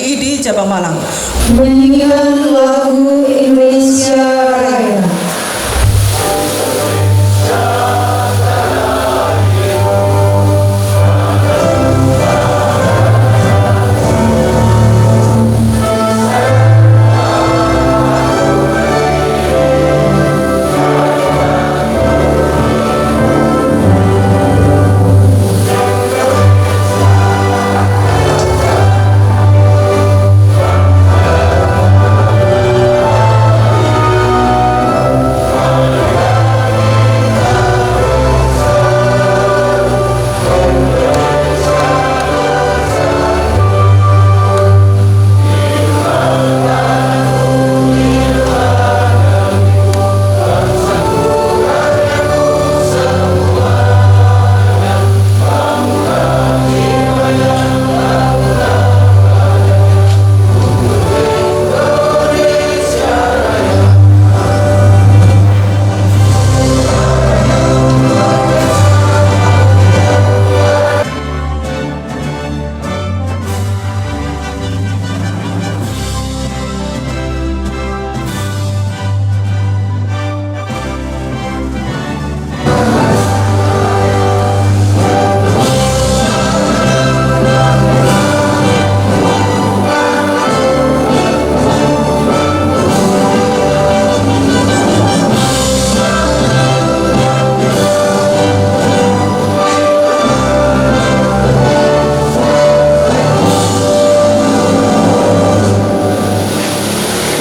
ID Cabang Malang. Menyanyikan lagu Indonesia Raya.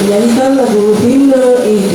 Menyanyikan lagu himne ID.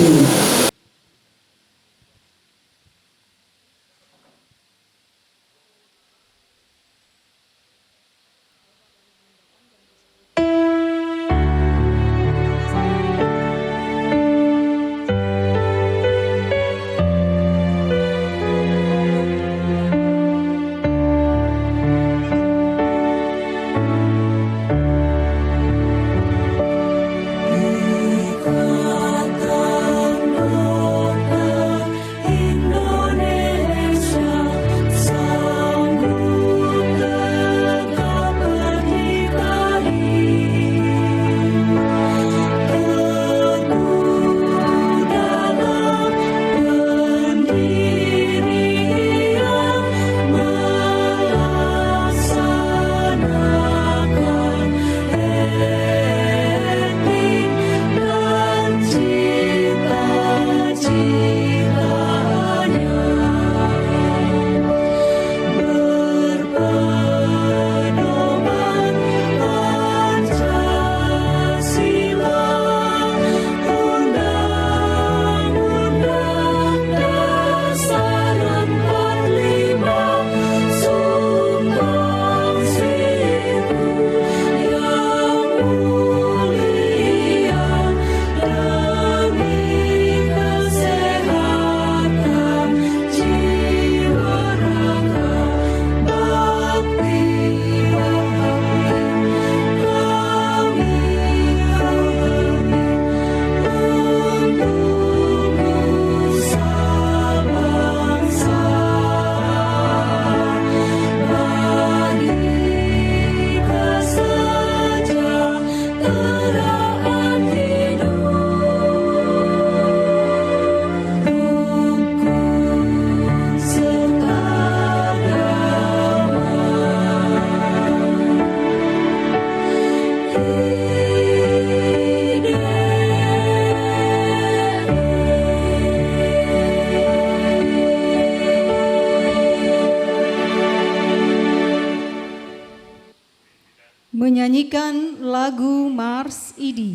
Menyanyikan lagu Mars ID.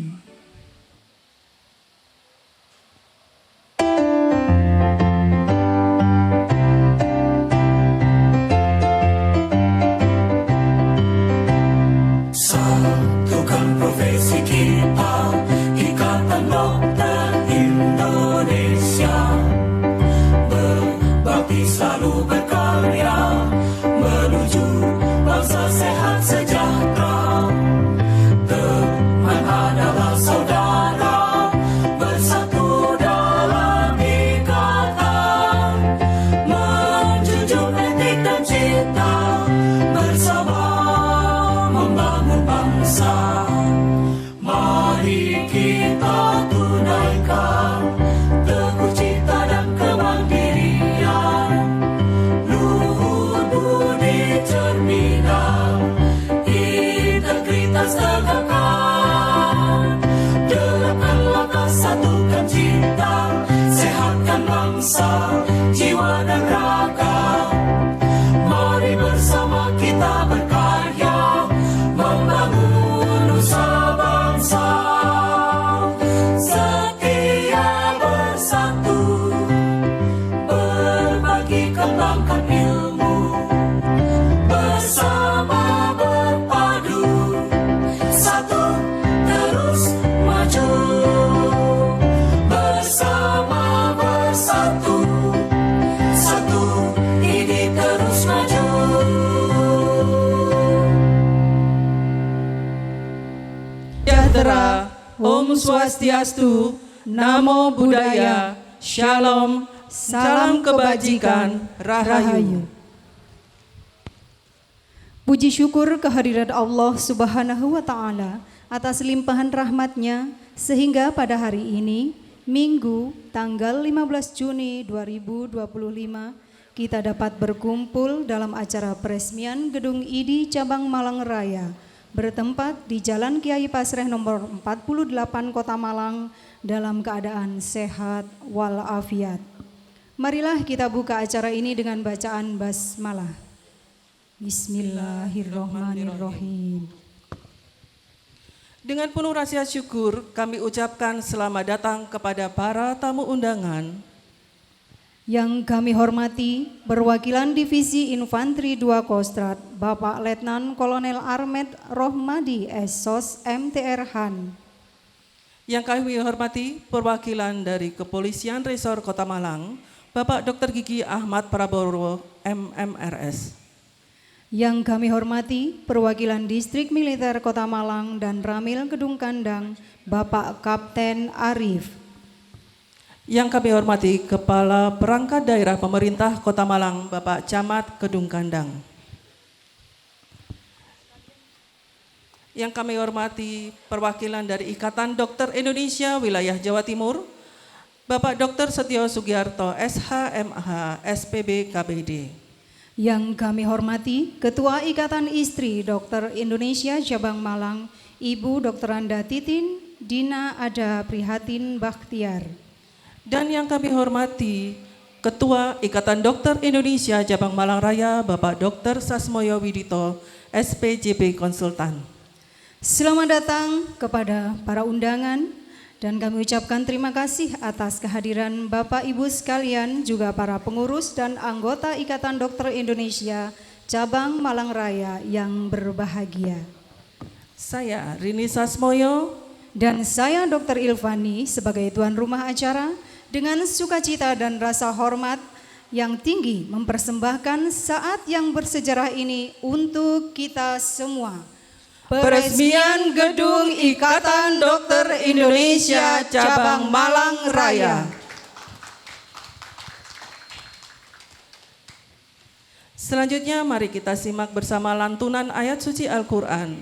Satukan profesi kita, Ikatan Dokter Indonesia, berbakti selalu berkarya menuju bangsa sehat sejahtera. Teman adalah saudara, bersatu dalam ikatan, menjunjung etik dan cinta, bersama membangun bangsa. sejahtera, Om Swastiastu, Namo Buddhaya, Shalom, salam kebajikan, Rahayu. Puji syukur kehadirat Allah Subhanahu wa Ta'ala atas limpahan rahmatnya sehingga pada hari ini, Minggu, tanggal 15 Juni 2025, kita dapat berkumpul dalam acara peresmian Gedung IDI Cabang Malang Raya bertempat di Jalan Kiai Pasreh nomor 48 Kota Malang dalam keadaan sehat walafiat. Marilah kita buka acara ini dengan bacaan basmalah. Bismillahirrahmanirrahim. Dengan penuh rasa syukur kami ucapkan selamat datang kepada para tamu undangan. Yang kami hormati perwakilan Divisi Infanteri 2 Kostrad Bapak Letnan Kolonel Armet Rohmadi SOS MTR Han. Yang kami hormati perwakilan dari Kepolisian Resor Kota Malang Bapak Dr. Gigi Ahmad Prabowo MMRS. Yang kami hormati perwakilan Distrik Militer Kota Malang dan Ramil Kedung Kandang Bapak Kapten Arif. Yang kami hormati Kepala Perangkat Daerah Pemerintah Kota Malang Bapak Camat Kedung Kandang. Yang kami hormati perwakilan dari Ikatan Dokter Indonesia Wilayah Jawa Timur Bapak Dr. Setio Sugiarto SHMH SPB KBD. Yang kami hormati Ketua Ikatan Istri Dokter Indonesia Cabang Malang Ibu Dr. Anda Titin Dina Ada Prihatin Bakhtiar. Dan yang kami hormati Ketua Ikatan Dokter Indonesia Cabang Malang Raya Bapak Dr. Sasmoyo Widito SPJP Konsultan. Selamat datang kepada para undangan dan kami ucapkan terima kasih atas kehadiran Bapak Ibu sekalian juga para pengurus dan anggota Ikatan Dokter Indonesia Cabang Malang Raya yang berbahagia. Saya Rini Sasmoyo dan saya Dr. Ilvani sebagai tuan rumah acara dengan sukacita dan rasa hormat yang tinggi mempersembahkan saat yang bersejarah ini untuk kita semua. Peresmian Gedung Ikatan Dokter Indonesia Cabang Malang Raya. Selanjutnya mari kita simak bersama lantunan ayat suci Al-Quran.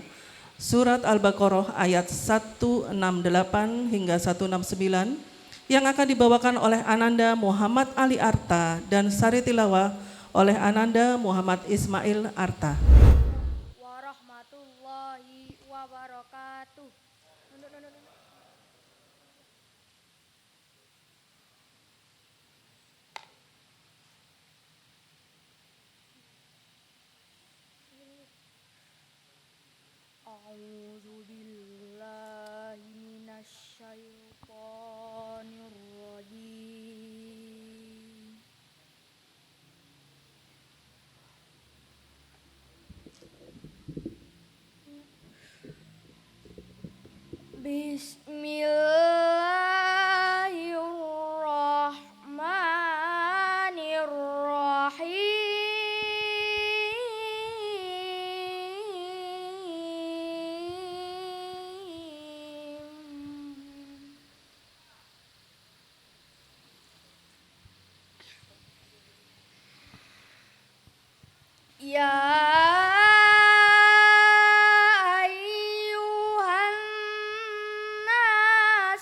Surat Al-Baqarah ayat 168 hingga 169 yang akan dibawakan oleh Ananda Muhammad Ali Arta dan sari tilawah oleh Ananda Muhammad Ismail Arta. Warahmatullahi wabarakatuh. A'udzu billahi minasyaitonir rajim. Bismillahirrahmanirrahim. Ya ayyuhan nas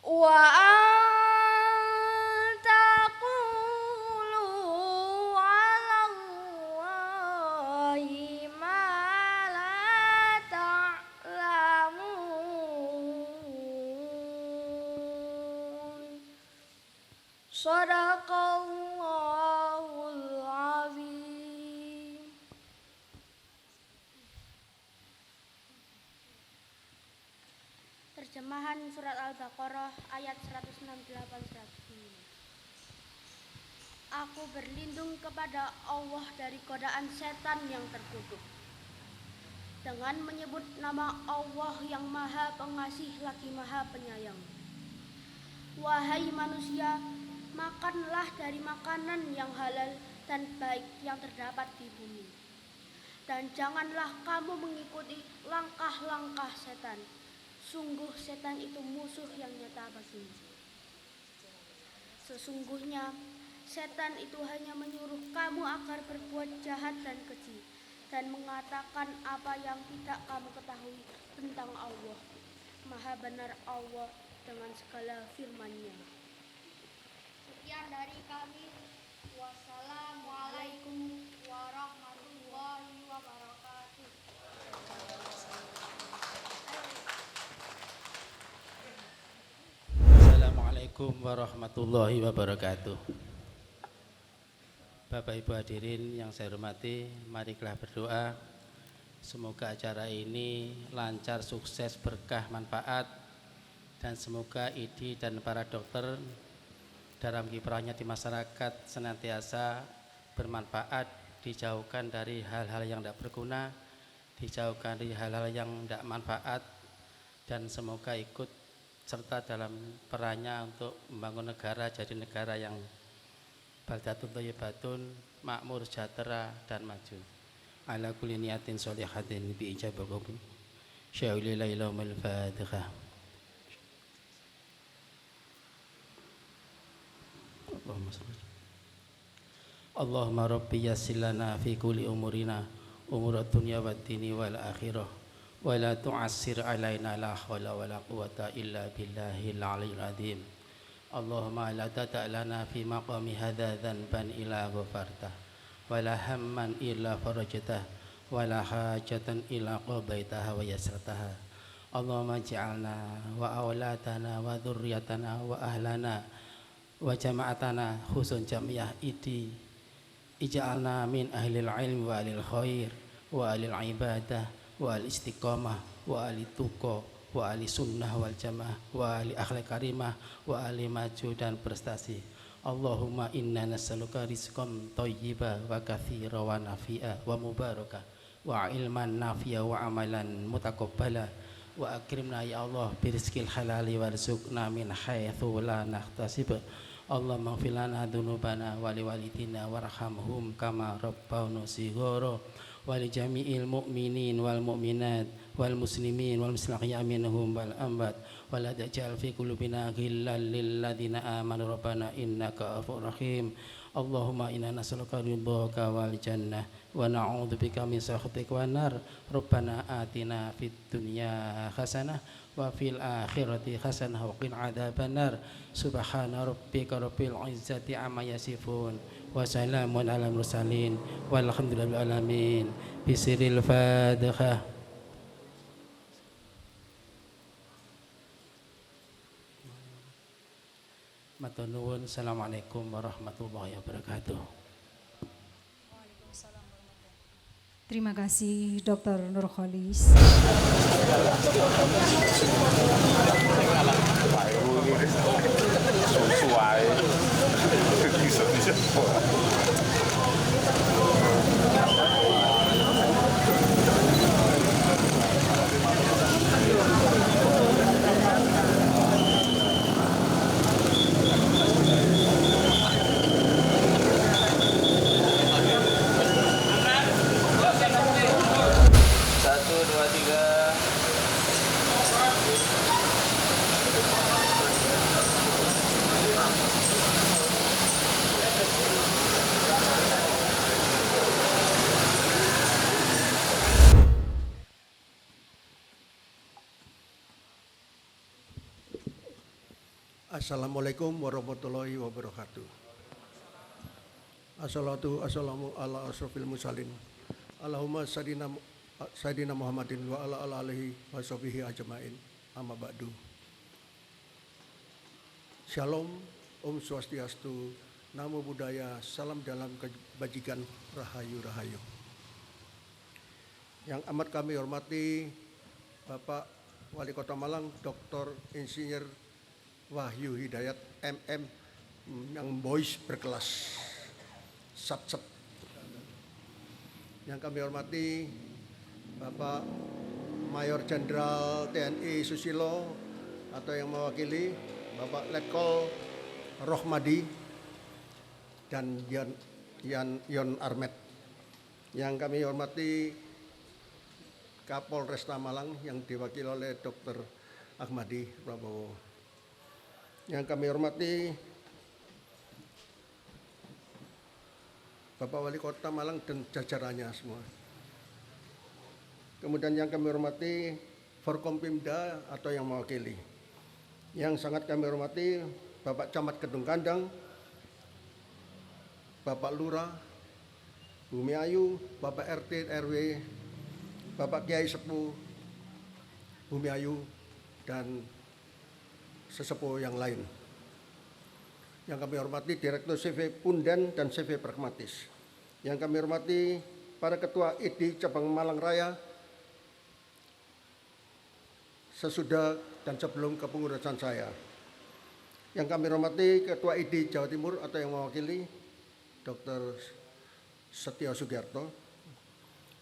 wa antaqulu 'alallahi ma la ta'lamun. Shadaqallahul azim. Terjemahan surat Al-Baqarah ayat 168-109. Aku berlindung kepada Allah dari godaan setan yang terkutuk. Dengan menyebut nama Allah yang Maha Pengasih lagi Maha Penyayang. Wahai manusia, makanlah dari makanan yang halal dan baik yang terdapat di bumi. Dan janganlah kamu mengikuti langkah-langkah setan. Sungguh setan itu musuh yang nyata bagimu. Sesungguhnya setan itu hanya menyuruh kamu agar berbuat jahat dan keji dan mengatakan apa yang tidak kamu ketahui tentang Allah. Maha benar Allah dengan segala firman-Nya. Sekian dari kami. Wassalamualaikum warahmatullahi wabarakatuh. Assalamualaikum warahmatullahi wabarakatuh. Bapak Ibu hadirin yang saya hormati, marilah berdoa semoga acara ini lancar, sukses, berkah, manfaat, dan semoga IDI dan para dokter dalam kiprahnya di masyarakat senantiasa bermanfaat, dijauhkan dari hal-hal yang tidak berguna, dijauhkan dari hal-hal yang tidak manfaat, dan semoga ikut serta dalam perannya untuk membangun negara jadi negara yang baldatun thayyibatun, makmur, sejahtera, dan maju. Ala kulli niyatin sholihatin bi ijabah qabul. Sya'uli lailahumul Fatihah. Allahumma rabbi yassir lana fi kulli umurina umurad dunya wad dini wal akhirah wa la tu'assir alaina la hawla wa la quwwata illa billahil aliyyil azim. Allahumma la tata' lana fi maqami hadza dhanban illa ghafartah wa la hamman illa farajtah wa la hajatan illa qadaitaha wa yassartaha. Allahumma ij'alna wa auladana wa dzurriyyatana wa ahlana wa jama'atana khusun jamiyah IDI ij'alna min ahlil ilmi wa ahlil khair wa ahlil ibadah wa al istiqamah wa ahli tuqa wa ahli sunnah wal jamaah wa ahli akhlak karimah wa ahli maju dan prestasi. Allahumma inna nas'aluka rizqan thayyiba wa katsira wa nafi'a wa mubaraka wa ilman nafi'a wa amalan mutaqabbala wa akrimna ya Allah birizqil halali warzuqna min haitsu la nahtasib. Allahumma ighfir lana dzunubana wa liwalidina warhamhum kama rabbawna shighara wa li jami'il mu'minin wal mu'minat wal muslimin wal muslimin minhum wal amwat wa la taj'al fi qulubina ghillan lil ladzina amanu rabbana innaka ghafurur rahim. Allahumma inna nas'aluka ridhaka wal jannah wa na'udzubika min sakhatika wan nar. Rabbana atina fid dunya hasanah wa fil akhirati hasanah wa qina adzabannar. Subhana rabbika rabbil izzati amma yasifun wa salamun alal mursalin walhamdulillahi alamin. Bisiril Fatihah. Matur nuwun. Assalamualaikum warahmatullahi wabarakatuh. Terima kasih Dr. Nurholis. Assalamualaikum warahmatullahi wabarakatuh. Assalamu ala asrofil mursalin. Allahumma sayyidina Muhammadin wa ala alihi wa sahbihi ajmain. Amma ba'du. Shalom, Om Swastiastu, Namo Buddhaya, salam dalam kebajikan, rahayu. Yang amat kami hormati Bapak Wali Kota Malang, Dr. Insinyur Wahyu Hidayat MM, yang boys berkelas sat. Yang kami hormati Bapak Mayor Jenderal TNI Susilo atau yang mewakili Bapak Letkol Rohmadi dan Yon Armet. Yang kami hormati Kapolresta Malang yang diwakili oleh Dr. Ahmadi Prabowo. Yang kami hormati Bapak Wali Kota Malang dan jajarannya semua. Kemudian yang kami hormati Forkompimda atau yang mewakili. Yang sangat kami hormati Bapak Camat Kedung Kandang, Bapak Lurah, Bumi Ayu, Bapak RT RW, Bapak Kiai Sepuh, Bumi Ayu, dan sesepuh yang lain. Yang kami hormati Direktur CV Punden dan CV Pragmatis. Yang kami hormati para Ketua ID Cabang Malang Raya sesudah dan sebelum kepengurusan saya. Yang kami hormati Ketua ID Jawa Timur atau yang mewakili Dr. Setio Sugiarto.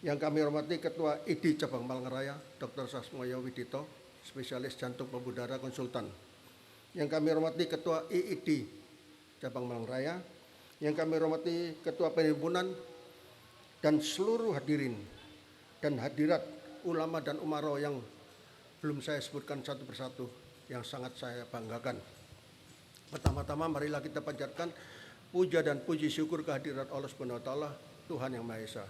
Yang kami hormati Ketua ID Cabang Malang Raya, Dr. Sasmoyo Widito, spesialis jantung pembuluh konsultan. Yang kami hormati Ketua IID Cabang Malang Raya. Yang kami hormati Ketua Perhimpunan dan seluruh hadirin dan hadirat ulama dan umaro yang belum saya sebutkan satu persatu, yang sangat saya banggakan. Pertama-tama marilah kita panjatkan puja dan puji syukur kehadirat Allah Subhanahu wa taala, Tuhan Yang Maha Esa.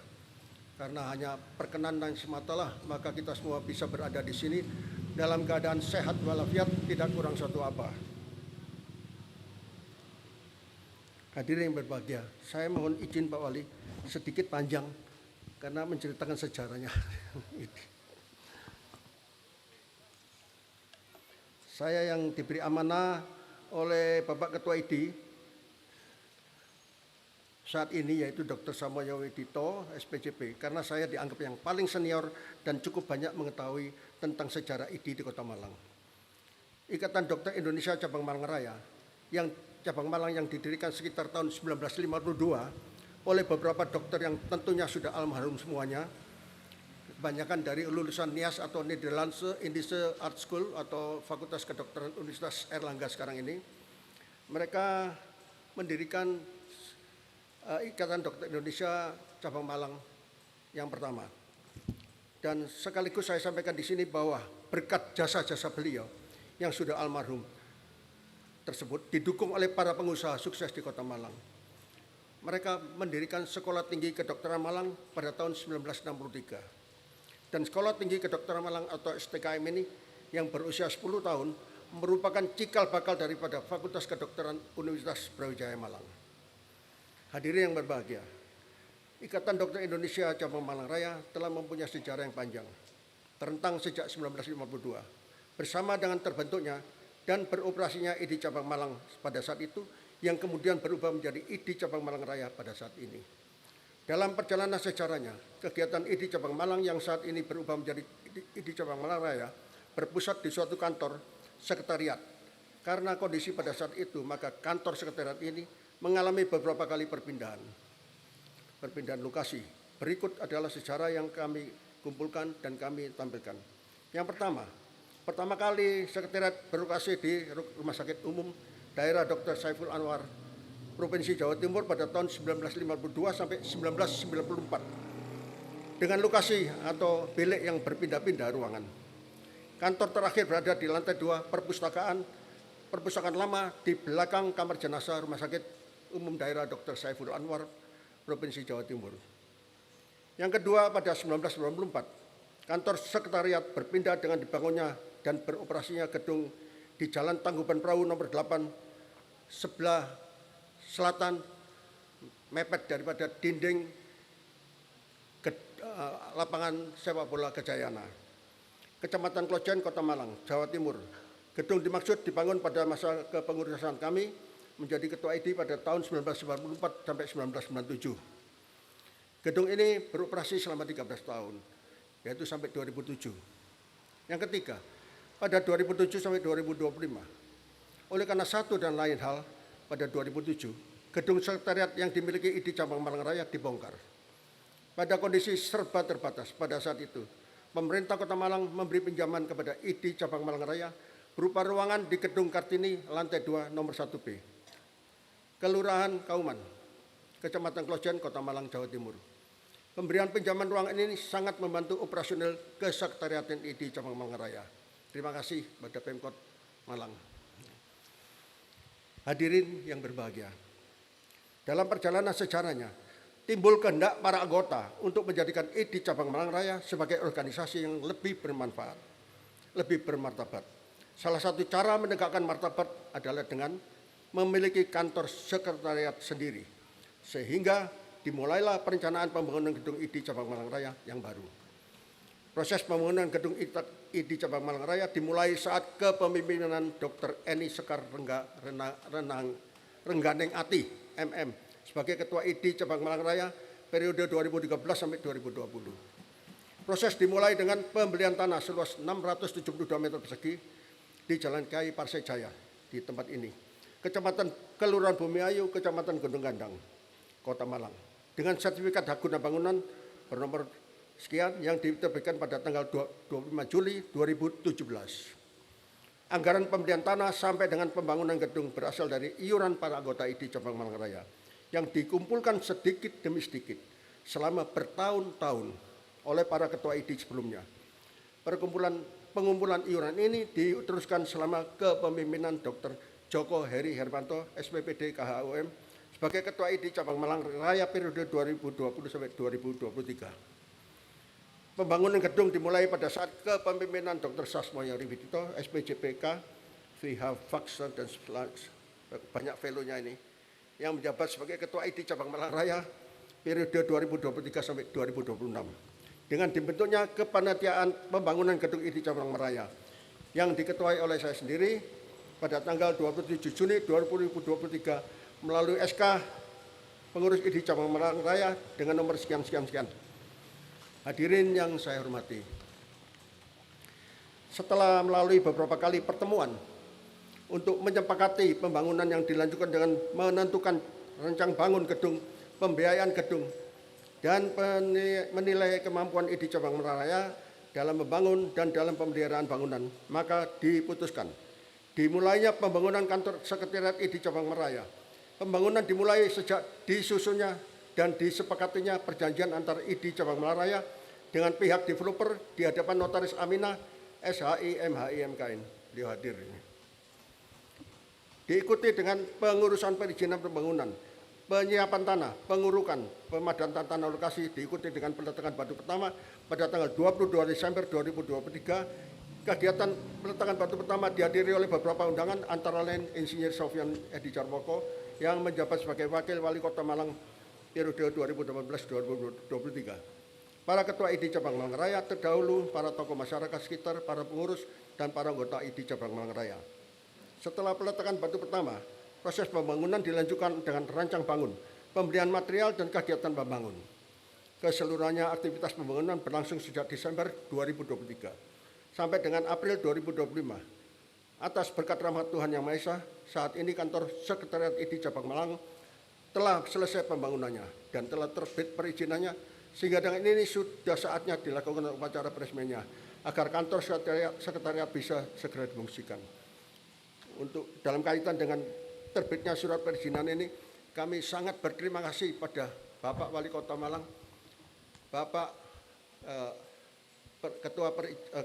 Karena hanya perkenanan sematalah maka kita semua bisa berada di sini dalam keadaan sehat walafiat, tidak kurang suatu apa. Hadirin yang berbahagia, saya mohon izin Pak Wali sedikit panjang karena menceritakan sejarahnya. Saya yang diberi amanah oleh Bapak Ketua ID saat ini yaitu Dr. Samoyo Widito, SPCP, karena saya dianggap yang paling senior dan cukup banyak mengetahui tentang sejarah ID di Kota Malang. Ikatan Dokter Indonesia Cabang Malang Raya, yang Cabang Malang yang didirikan sekitar tahun 1952 oleh beberapa dokter yang tentunya sudah almarhum semuanya, kebanyakan dari lulusan NIAS atau Nederlandse Indische Art School atau Fakultas Kedokteran Universitas Erlangga sekarang ini. Mereka mendirikan Ikatan Dokter Indonesia Cabang Malang yang pertama. Dan sekaligus saya sampaikan di sini bahwa berkat jasa-jasa beliau yang sudah almarhum tersebut didukung oleh para pengusaha sukses di Kota Malang. Mereka mendirikan Sekolah Tinggi Kedokteran Malang pada tahun 1963. Dan Sekolah Tinggi Kedokteran Malang atau STKM ini yang berusia 10 tahun merupakan cikal bakal daripada Fakultas Kedokteran Universitas Brawijaya Malang. Hadirin yang berbahagia, Ikatan Dokter Indonesia Cabang Malang Raya telah mempunyai sejarah yang panjang, terentang sejak 1952, bersama dengan terbentuknya dan beroperasinya ID Cabang Malang pada saat itu, yang kemudian berubah menjadi ID Cabang Malang Raya pada saat ini. Dalam perjalanan sejarahnya, kegiatan ID Cabang Malang yang saat ini berubah menjadi ID Cabang Malang Raya berpusat di suatu kantor sekretariat. Karena kondisi pada saat itu, maka kantor sekretariat ini mengalami beberapa kali perpindahan lokasi. Berikut adalah sejarah yang kami kumpulkan dan kami tampilkan. Yang pertama kali sekretariat berlokasi di Rumah Sakit Umum Daerah Dr. Saiful Anwar, Provinsi Jawa Timur pada tahun 1952 sampai 1994. Dengan lokasi atau bilik yang berpindah-pindah ruangan. Kantor terakhir berada di lantai 2 perpustakaan lama di belakang kamar jenazah Rumah Sakit Umum Daerah Dr. Saiful Anwar, Provinsi Jawa Timur. Yang kedua, pada 1994, kantor sekretariat berpindah dengan dibangunnya dan beroperasinya gedung di Jalan Tangkuban Perahu nomor 8 sebelah selatan, mepet daripada dinding lapangan sepak bola Gajayana, Kecamatan Klojen, Kota Malang, Jawa Timur. Gedung dimaksud dibangun pada masa kepengurusan kami menjadi ketua ID pada tahun 1994 sampai 1997. Gedung ini beroperasi selama 13 tahun, yaitu sampai 2007. Yang ketiga, pada 2007 sampai 2025, oleh karena satu dan lain hal, pada 2007, gedung sekretariat yang dimiliki ID Cabang Malang Raya dibongkar. Pada kondisi serba terbatas pada saat itu, pemerintah Kota Malang memberi pinjaman kepada ID Cabang Malang Raya berupa ruangan di Gedung Kartini, lantai 2, nomor 1B, Kelurahan Kauman, Kecamatan Klojen, Kota Malang, Jawa Timur. Pemberian pinjaman ruangan ini sangat membantu operasional kesekretariatan ID Cabang Malang Raya. Terima kasih pada Pemkot Malang. Hadirin yang berbahagia, dalam perjalanan sejarahnya, timbul kehendak para anggota untuk menjadikan ID Cabang Malang Raya sebagai organisasi yang lebih bermanfaat, lebih bermartabat. Salah satu cara menegakkan martabat adalah dengan memiliki kantor sekretariat sendiri, sehingga dimulailah perencanaan pembangunan gedung ID Cabang Malang Raya yang baru. Proses pembangunan gedung ID Cabang Malang Raya dimulai saat kepemimpinan Dr. Eni Sekar Rengganeng Ati, MM, sebagai Ketua ID Cabang Malang Raya periode 2013 sampai 2020. Proses dimulai dengan pembelian tanah seluas 672 meter persegi di Jalan Kiai Parsejaya di tempat ini, Kecamatan Kelurahan Bumiayu, Kecamatan Gunung Gandang, Kota Malang, dengan sertifikat hak guna bangunan bernomor sekian yang diterbitkan pada tanggal 25 Juli 2017. Anggaran pembelian tanah sampai dengan pembangunan gedung berasal dari iuran para anggota ID Cabang Malang Raya yang dikumpulkan sedikit demi sedikit selama bertahun-tahun oleh para ketua ID sebelumnya. Pengumpulan iuran ini diteruskan selama kepemimpinan Dr. Joko Heri Hermanto, SPPD KHUM, sebagai Ketua ID Cabang Malang Raya periode 2020 sampai 2023. Pembangunan gedung dimulai pada saat kepemimpinan Dr. Sasmoyo Ribidito, SPJPK, VH Faksa, dan banyak velonya ini, yang menjabat sebagai Ketua ID Cabang Malang Raya periode 2023 sampai 2026. Dengan dibentuknya kepanitiaan pembangunan gedung ID Cabang Malang Raya yang diketuai oleh saya sendiri pada tanggal 27 Juni 2023 melalui SK pengurus ID Cabang Malang Raya dengan nomor sekian-sekian-sekian. Hadirin yang saya hormati, setelah melalui beberapa kali pertemuan untuk menyepakati pembangunan yang dilanjutkan dengan menentukan rencang bangun gedung, pembiayaan gedung, dan menilai kemampuan ID Cabang Malang Raya dalam membangun dan dalam pemeliharaan bangunan, maka diputuskan dimulainya pembangunan kantor sekretariat ID Cabang Malang Raya. Pembangunan dimulai sejak disusunnya dan disepakatinya perjanjian antara ID Cabang Malang Raya dengan pihak developer di hadapan Notaris Aminah SHI MHI MKN. Beliau hadir ini. Diikuti dengan pengurusan perizinan pembangunan, penyiapan tanah, pengurukan, pemadatan tanah lokasi, diikuti dengan peletakan batu pertama pada tanggal 22 Desember 2023. Kegiatan peletakan batu pertama dihadiri oleh beberapa undangan, antara lain Insinyur Sofyan Edi Jarmoko yang menjabat sebagai Wakil Wali Kota Malang periode 2018-2023. Para Ketua ID Cabang Malang Raya terdahulu, para tokoh masyarakat sekitar, para pengurus, dan para anggota ID Cabang Malang Raya. Setelah peletakan batu pertama, proses pembangunan dilanjutkan dengan rancang bangun, pembelian material, dan kegiatan pembangun. Keseluruhannya aktivitas pembangunan berlangsung sejak Desember 2023 sampai dengan April 2025. Atas berkat rahmat Tuhan Yang Maha Esa, saat ini kantor sekretariat ID Cabang Malang telah selesai pembangunannya dan telah terbit perizinannya, sehingga dengan ini sudah saatnya dilakukan upacara peresmiannya agar kantor sekretariat bisa segera difungsikan. Untuk dalam kaitan dengan terbitnya surat perizinan ini, kami sangat berterima kasih pada Bapak Wali Kota Malang, Bapak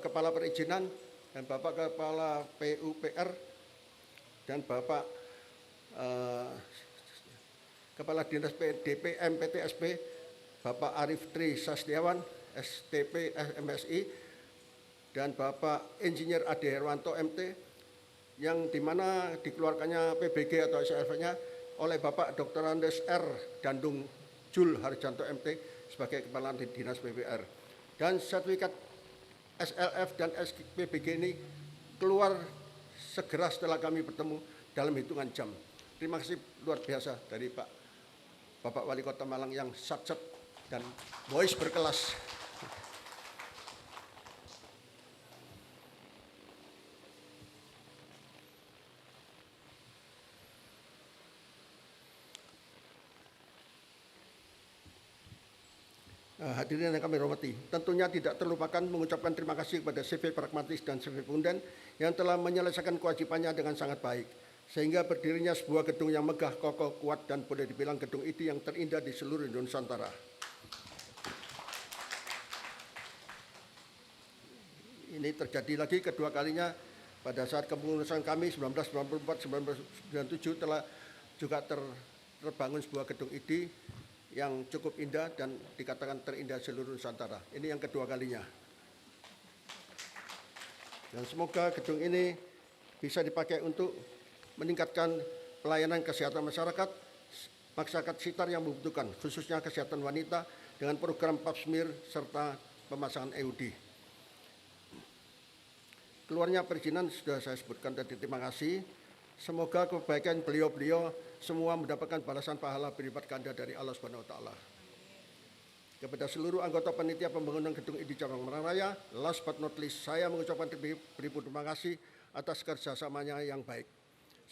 Kepala Perizinan, dan Bapak Kepala PUPR, dan Bapak Kepala Dinas DPM PTSP, Bapak Arif Tri Sastiawan, STP MSI, dan Bapak Insinyur Ade Herwanto MT, yang dimana dikeluarkannya PBG atau SLF-nya oleh Bapak Dr. Andes R. Dandung Jul Harjanto MT sebagai Kepala Dinas PPR. Dan sertifikat SLF dan PBG ini keluar segera setelah kami bertemu dalam hitungan jam. Terima kasih luar biasa dari Bapak Wali Kota Malang yang satset dan voice berkelas. Hadirin yang kami hormati, tentunya tidak terlupakan mengucapkan terima kasih kepada CV Pragmatis dan CV Punden yang telah menyelesaikan kewajibannya dengan sangat baik, sehingga berdirinya sebuah gedung yang megah, kokoh, kuat, dan boleh dibilang gedung ID yang terindah di seluruh Nusantara. Ini terjadi lagi kedua kalinya pada saat kepengurusan kami 1994-1997 telah juga terbangun sebuah gedung ID yang cukup indah dan dikatakan terindah seluruh Nusantara. Ini yang kedua kalinya. Dan semoga gedung ini bisa dipakai untuk meningkatkan pelayanan kesehatan masyarakat sekitar yang membutuhkan, khususnya kesehatan wanita dengan program pap smear serta pemasangan EUD. Keluarnya perizinan sudah saya sebutkan tadi, terima kasih. Semoga kebaikan beliau-beliau semua mendapatkan balasan pahala berlipat ganda dari Allah Subhanahu wa taala. Kepada seluruh anggota panitia pembangunan gedung ID Cabang Malang Raya, last but not least, saya mengucapkan beribu terima kasih atas kerjasamanya yang baik.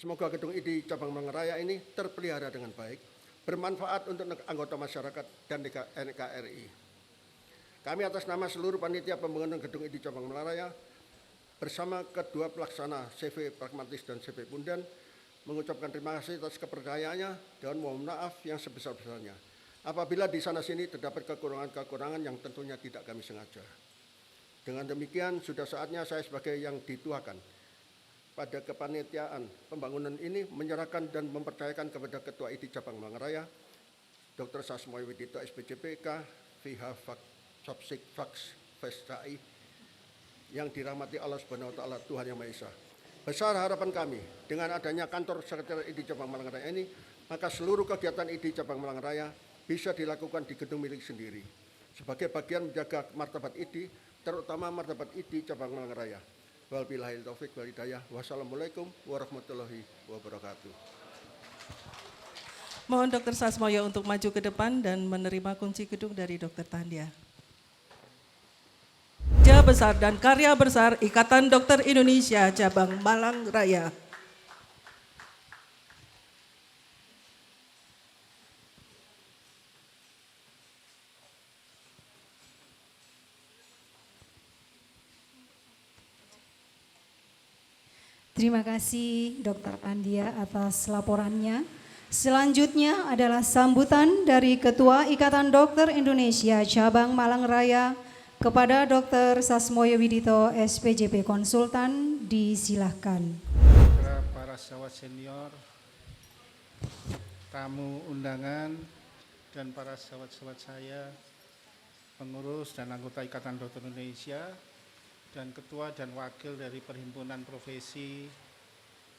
Semoga gedung ID Cabang Malang Raya ini terpelihara dengan baik, bermanfaat untuk anggota masyarakat dan NKRI. Kami atas nama seluruh panitia pembangunan gedung ID Cabang Malang Raya bersama kedua pelaksana CV Pragmatis dan CV Punden mengucapkan terima kasih atas kepercayaannya dan mohon maaf yang sebesar-besarnya apabila di sana-sini terdapat kekurangan-kekurangan yang tentunya tidak kami sengaja. Dengan demikian, sudah saatnya saya sebagai yang dituakan pada kepanitiaan pembangunan ini menyerahkan dan mempercayakan kepada Ketua ID Cabang Malang Raya, Dr. Sasmoy Widito SPJPK, VH Sapsik Faks Vestai, yang dirahmati Allah Subhanahu wa taala, Tuhan Yang Maha Esa. Besar harapan kami dengan adanya kantor sekretariat ID Cabang Malang Raya ini, maka seluruh kegiatan ID Cabang Malang Raya bisa dilakukan di gedung milik sendiri sebagai bagian menjaga martabat ID, terutama martabat ID Cabang Malang Raya. Wabillahi taufik wal hidayah. Wassalamualaikum warahmatullahi wabarakatuh. Mohon Dr. Sasmoyo untuk maju ke depan dan menerima kunci gedung dari Dr. Tandia. Kerja besar dan karya besar Ikatan Dokter Indonesia Cabang Malang Raya. Terima kasih Dr. Tandia atas laporannya. Selanjutnya adalah sambutan dari Ketua Ikatan Dokter Indonesia Cabang Malang Raya kepada Dr. Sasmoyo Widito SPJP Konsultan, disilahkan. Para sahabat senior, tamu undangan, dan para sahabat-sahabat saya, pengurus dan anggota Ikatan Dokter Indonesia, dan ketua dan wakil dari Perhimpunan Profesi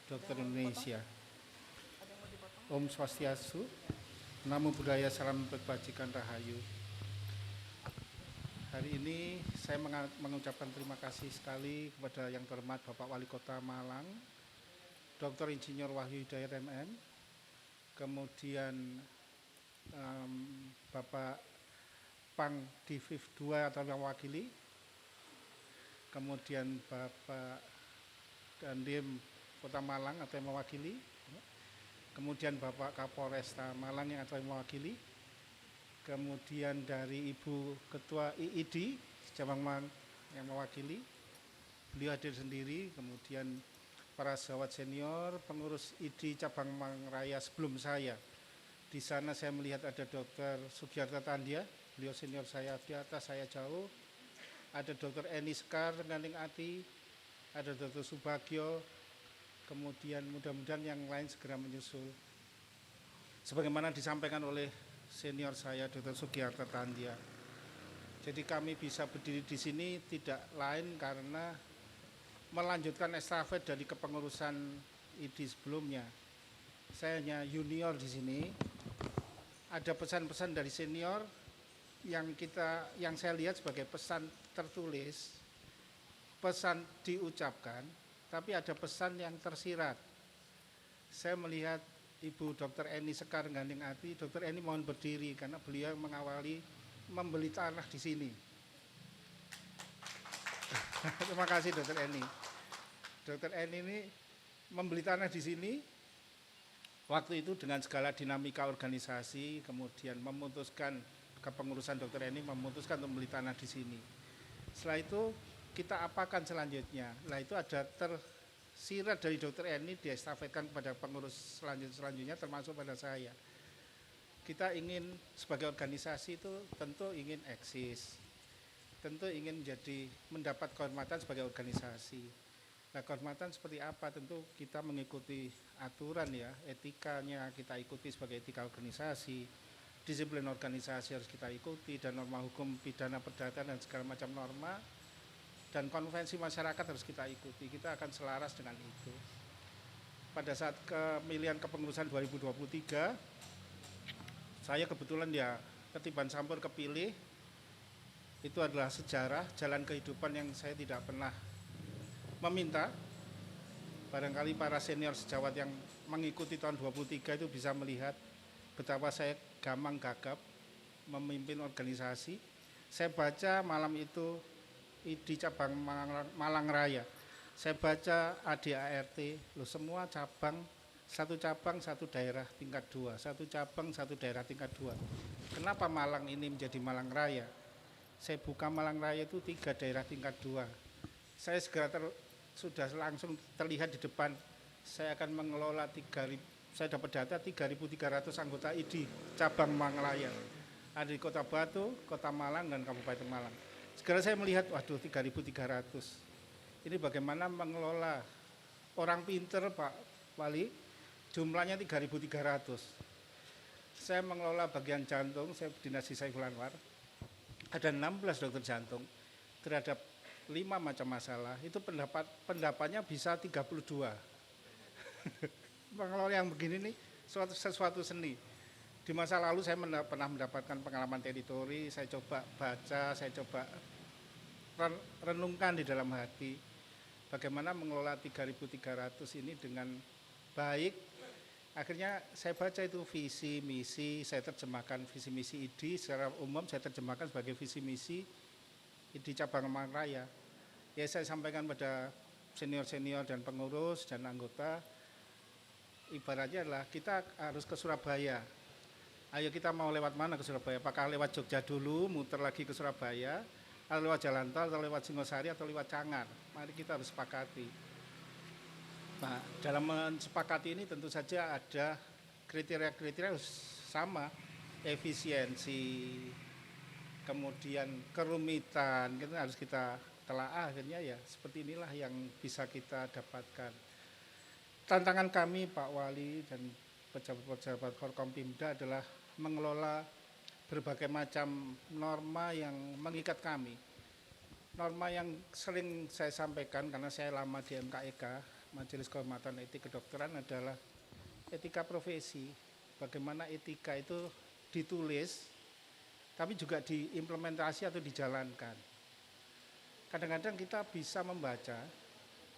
Dokter Indonesia. Om Swastiastu, Namo Buddhaya, Salam Kebajikan Rahayu. Hari ini saya mengucapkan terima kasih sekali kepada yang terhormat Bapak Wali Kota Malang, Dr. Insinyur Wahyu Hidayat MM, kemudian Bapak Pang Diviv 2 atau yang mewakili, kemudian Bapak Dandim Kota Malang atau yang mewakili, kemudian Bapak Kapolresta Malang yang atau yang mewakili, kemudian dari Ibu Ketua IID Cabang Malang yang mewakili, beliau hadir sendiri, kemudian para sahabat senior, pengurus ID Cabang Malang Raya sebelum saya. Di sana saya melihat ada Dr. Sugiarto Tandia, beliau senior saya di atas, saya jauh. Ada Dr. Eni Sekar, Ganing Ati, ada Dr. Subagio, kemudian mudah-mudahan yang lain segera menyusul. Sebagaimana disampaikan oleh senior saya, Dr. Sugiarto Tandia. Jadi kami bisa berdiri di sini tidak lain karena melanjutkan estafet dari kepengurusan ID sebelumnya. Saya hanya junior di sini. Ada pesan-pesan dari senior yang saya lihat sebagai pesan tertulis, pesan diucapkan, tapi ada pesan yang tersirat. Saya melihat Ibu Dr. Eni Sekar Gandeng Ati. Dr. Eni mohon berdiri karena beliau mengawali membeli tanah di sini. Terima kasih Dr. Eni. Dr. Eni ini membeli tanah di sini. Waktu itu dengan segala dinamika organisasi, kemudian memutuskan kepengurusan Dr. Eni memutuskan untuk membeli tanah di sini. Setelah itu kita apakan selanjutnya? Nah itu ada tersirat dari Dr. Eni diestafetkan kepada pengurus selanjutnya termasuk pada saya. Kita ingin sebagai organisasi itu tentu ingin eksis, tentu ingin mendapat kehormatan sebagai organisasi. Nah, kehormatan seperti apa? Tentu kita mengikuti aturan ya, etikanya kita ikuti sebagai etika organisasi, disiplin organisasi harus kita ikuti, dan norma hukum pidana perdata dan segala macam norma, dan konvensi masyarakat harus kita ikuti. Kita akan selaras dengan itu. Pada saat pemilihan kepengurusan 2023, saya kebetulan ya ketiban sampur kepilih. Itu adalah sejarah, jalan kehidupan yang saya tidak pernah meminta. Barangkali para senior sejawat yang mengikuti tahun 23 itu bisa melihat betapa saya gampang gagap memimpin organisasi. Saya baca malam itu di cabang Malang Raya. Saya baca ADART, semua cabang, satu daerah tingkat 2, satu cabang, satu daerah tingkat 2. Kenapa Malang ini menjadi Malang Raya? Saya buka Malang Raya itu 3 daerah tingkat 2. Saya sudah langsung terlihat di depan, saya akan mengelola 3.000, saya dapat data 3.300 anggota ID cabang Malang Raya. Ada di Kota Batu, Kota Malang, dan Kabupaten Malang. Segera saya melihat, waduh 3.300. Ini bagaimana mengelola orang pinter Pak Wali, jumlahnya 3.300. Saya mengelola bagian jantung, saya dinasti Saiful Anwar. Ada 16 dokter jantung terhadap 5 macam masalah, itu pendapatnya bisa 32. Mengelola yang begini nih sesuatu seni. Di masa lalu saya pernah mendapatkan pengalaman teritori, saya coba baca, saya coba renungkan di dalam hati bagaimana mengelola 3.300 ini dengan baik. Akhirnya saya baca itu visi misi, saya terjemahkan visi misi ID secara umum, saya terjemahkan sebagai visi misi ID cabang Malang Raya. Ya saya sampaikan pada senior-senior dan pengurus dan anggota, ibaratnya adalah kita harus ke Surabaya. Ayo kita mau lewat mana ke Surabaya? Apakah lewat Jogja dulu, muter lagi ke Surabaya, atau lewat Jalan Tol, atau lewat Singosari, atau lewat Cangar? Mari kita harus sepakati. Nah, dalam mensepakati ini tentu saja ada kriteria-kriteria harus sama, efisiensi, kemudian kerumitan, itu harus kita telaah. Akhirnya ya seperti inilah yang bisa kita dapatkan. Tantangan kami Pak Wali dan pejabat-pejabat Forkompimda adalah mengelola berbagai macam norma yang mengikat kami. Norma yang sering saya sampaikan karena saya lama di MKEK, Majelis Kehormatan Etik Kedokteran, adalah etika profesi. Bagaimana etika itu ditulis, tapi juga diimplementasi atau dijalankan. Kadang-kadang kita bisa membaca,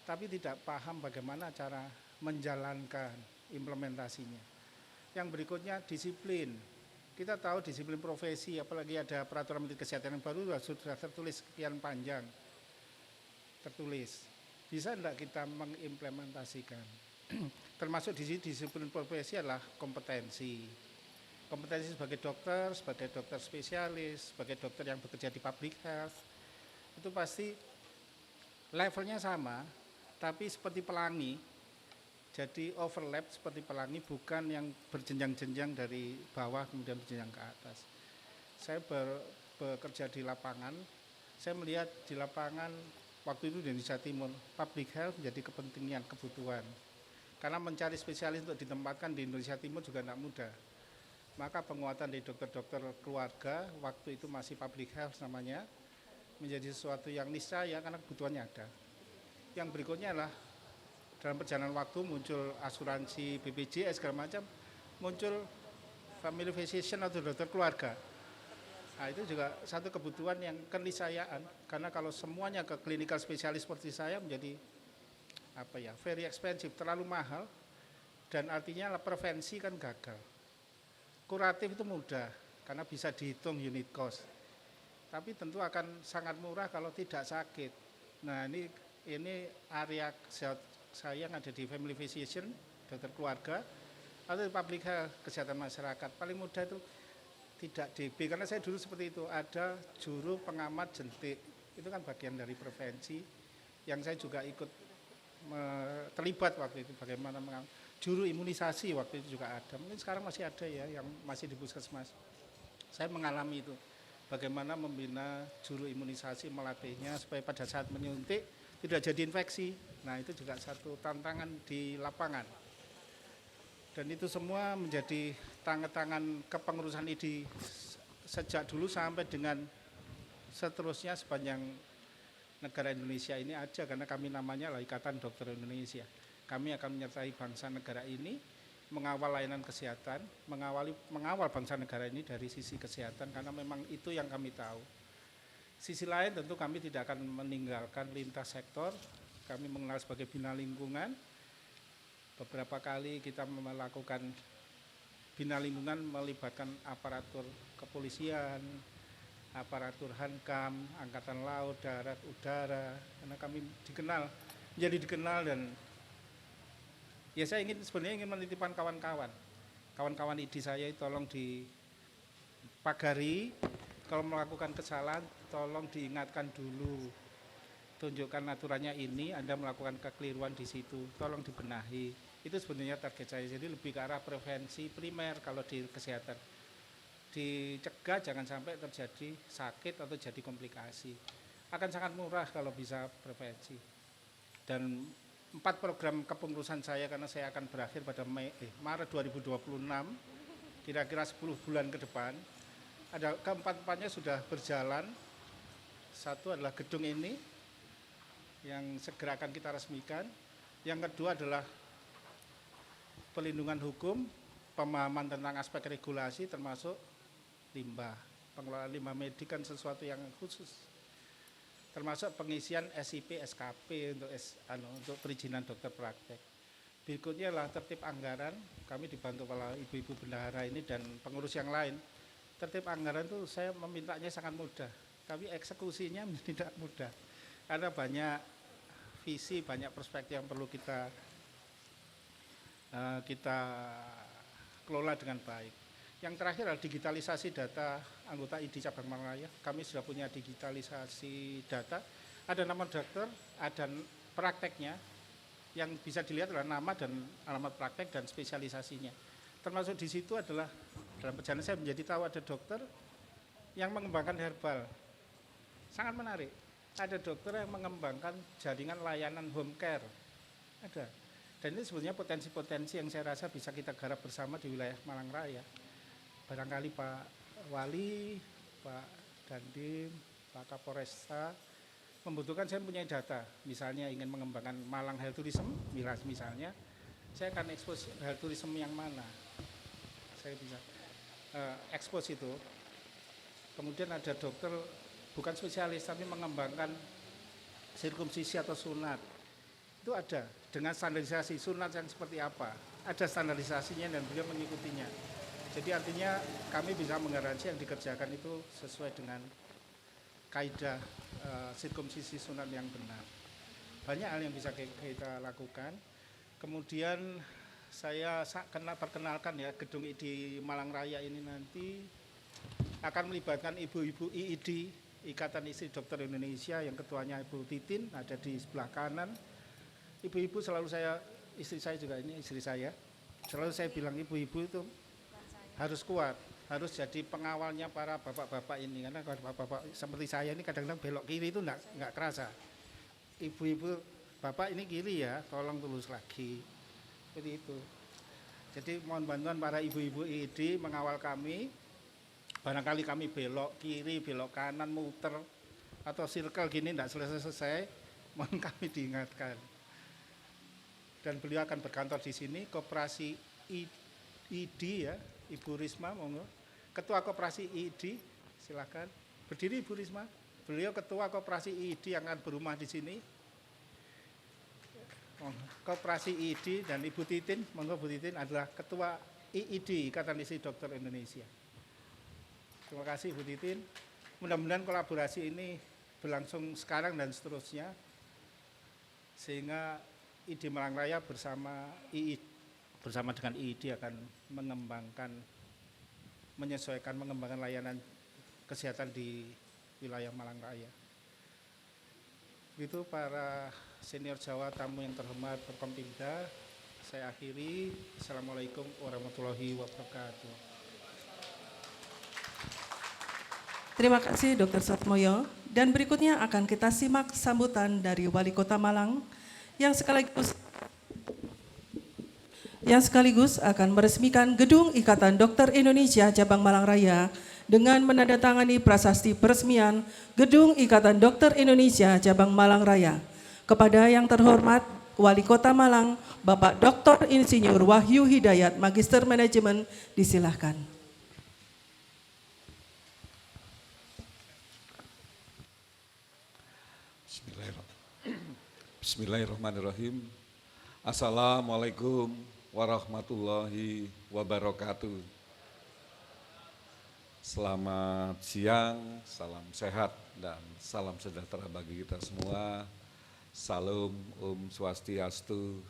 tapi tidak paham bagaimana cara menjalankan implementasinya. Yang berikutnya disiplin. Kita tahu disiplin profesi, apalagi ada peraturan Menteri Kesehatan yang baru sudah tertulis sekian panjang. Tertulis. Bisa tidak kita mengimplementasikan? Termasuk di sini disiplin profesi adalah kompetensi. Kompetensi sebagai dokter spesialis, sebagai dokter yang bekerja di public health, itu pasti levelnya sama, tapi seperti pelangi. Jadi overlap seperti pelangi, bukan yang berjenjang-jenjang dari bawah kemudian berjenjang ke atas. Saya bekerja di lapangan, saya melihat di lapangan waktu itu di Indonesia Timur, public health menjadi kepentingan, kebutuhan. Karena mencari spesialis untuk ditempatkan di Indonesia Timur juga tidak mudah. Maka penguatan dari dokter-dokter keluarga, waktu itu masih public health namanya, menjadi sesuatu yang niscaya karena kebutuhannya ada. yang berikutnya adalah dalam perjalanan waktu muncul asuransi BPJS segala macam, muncul family physician atau dokter keluarga. Nah, itu juga satu kebutuhan yang keniscayaan, karena kalau semuanya ke klinikal spesialis seperti saya menjadi very expensive, terlalu mahal, dan artinya prevensi kan gagal. Kuratif itu mudah karena bisa dihitung unit cost, tapi tentu akan sangat murah kalau tidak sakit. Nah, ini area saya yang ada di family physician, dokter keluarga, atau di public health, kesehatan masyarakat. Paling mudah itu tidak DB, karena saya dulu seperti itu, ada juru pengamat jentik, itu kan bagian dari prevensi, yang saya juga ikut terlibat waktu itu, bagaimana juru imunisasi waktu itu juga ada, mungkin sekarang masih ada ya, yang masih di puskesmas. Saya mengalami itu, bagaimana membina juru imunisasi, melatihnya supaya pada saat menyuntik tidak jadi infeksi. Nah, itu juga satu tantangan di lapangan. Dan itu semua menjadi tangan-tangan kepengurusan ID sejak dulu sampai dengan seterusnya sepanjang negara Indonesia ini aja, karena kami namanya Ikatan Dokter Indonesia. Kami akan menyertai bangsa negara ini, mengawal layanan kesehatan, mengawal bangsa negara ini dari sisi kesehatan, karena memang itu yang kami tahu. Sisi lain tentu kami tidak akan meninggalkan lintas sektor, kami mengenal sebagai bina lingkungan. Beberapa kali kita melakukan bina lingkungan melibatkan aparatur kepolisian, aparatur Hankam, Angkatan Laut, Darat, Udara, karena kami menjadi dikenal, dan ya saya sebenarnya ingin menitipkan kawan-kawan ID saya, tolong dipagari, kalau melakukan kesalahan tolong diingatkan dulu, tunjukkan aturannya ini, Anda melakukan kekeliruan di situ, tolong dibenahi. Itu sebenarnya target saya, jadi lebih ke arah prevensi primer kalau di kesehatan. Dicegah jangan sampai terjadi sakit atau jadi komplikasi. Akan sangat murah kalau bisa prevensi. Dan 4 program kepengurusan saya, karena saya akan berakhir pada Maret 2026, kira-kira 10 bulan ke depan, ada keempat-empatnya sudah berjalan. Satu adalah gedung ini, yang segera akan kita resmikan. Yang kedua adalah pelindungan hukum, pemahaman tentang aspek regulasi termasuk limbah. Pengelolaan limbah medik kan sesuatu yang khusus. Termasuk pengisian SIP, SKP untuk perizinan dokter praktek. Berikutnya adalah tertib anggaran, kami dibantu oleh ibu-ibu bendahara ini dan pengurus yang lain. Tertib anggaran itu saya memintanya sangat mudah, tapi eksekusinya tidak mudah. Karena banyak visi, banyak perspektif yang perlu kita kelola dengan baik. Yang terakhir adalah digitalisasi data anggota ID cabang Malang Raya. Kami sudah punya digitalisasi data, ada nama dokter, ada prakteknya, yang bisa dilihat adalah nama dan alamat praktek dan spesialisasinya. Termasuk di situ adalah dalam perjalanan saya menjadi tahu ada dokter yang mengembangkan herbal. Sangat menarik. Ada dokter yang mengembangkan jaringan layanan home care. Ada. Dan ini sebenarnya potensi-potensi yang saya rasa bisa kita garap bersama di wilayah Malang Raya. Barangkali Pak Wali, Pak Dandim, Pak Kapolresta membutuhkan, saya punya data. Misalnya ingin mengembangkan Malang Health Tourism, misalnya, saya akan ekspos health tourism yang mana. Saya bisa ekspos itu. Kemudian ada dokter bukan spesialis tapi mengembangkan sirkumsisi atau sunat. Itu ada dengan standarisasi sunat yang seperti apa. Ada standarisasinya dan beliau mengikutinya. Jadi artinya kami bisa menggaransi yang dikerjakan itu sesuai dengan kaidah sirkumsisi sunat yang benar. Banyak hal yang bisa kita lakukan. Kemudian saya perkenalkan ya, gedung di Malang Raya ini nanti akan melibatkan ibu-ibu IID, Ikatan Istri Dokter Indonesia, yang ketuanya Ibu Titin, ada di sebelah kanan. Ibu-ibu selalu istri saya juga ini istri saya, selalu saya bilang ibu-ibu itu harus kuat, harus jadi pengawalnya para bapak-bapak ini, karena kalau bapak-bapak seperti saya ini kadang-kadang belok kiri itu nggak kerasa. Ibu-ibu, bapak ini kiri ya, tolong lurus lagi, seperti itu. Jadi mohon bantuan para ibu-ibu IID mengawal kami. Barangkali kami belok kiri, belok kanan, muter atau circle gini tidak selesai-selesai, mohon kami diingatkan. Dan beliau akan berkantor di sini, Koperasi ID ya, Ibu Risma, monggo. Ketua Koperasi ID, silakan. Berdiri Ibu Risma. Beliau Ketua Koperasi ID yang akan berumah di sini. Koperasi ID dan Ibu Titin, monggo Bu Titin adalah Ketua IID, Ikatan Istri Dokter Indonesia. Terima kasih Bu Titin. Mudah-mudahan kolaborasi ini berlangsung sekarang dan seterusnya, sehingga ID Malang Raya bersama dengan IID akan mengembangkan layanan kesehatan di wilayah Malang Raya. Itu para senior Jawa, tamu yang terhormat Forkompimda, saya akhiri. Assalamualaikum warahmatullahi wabarakatuh. Terima kasih Dr. Satmoyo. Dan berikutnya akan kita simak sambutan dari Wali Kota Malang yang sekaligus akan meresmikan Gedung Ikatan Dokter Indonesia Cabang Malang Raya dengan menandatangani prasasti peresmian Gedung Ikatan Dokter Indonesia Cabang Malang Raya. Kepada yang terhormat Wali Kota Malang, Bapak Dr. Insinyur Wahyu Hidayat, Magister Manajemen, disilahkan. Bismillahirrahmanirrahim. Assalamualaikum warahmatullahi wabarakatuh. Selamat siang, salam sehat dan salam sejahtera bagi kita semua. Salam Om Swastiastu,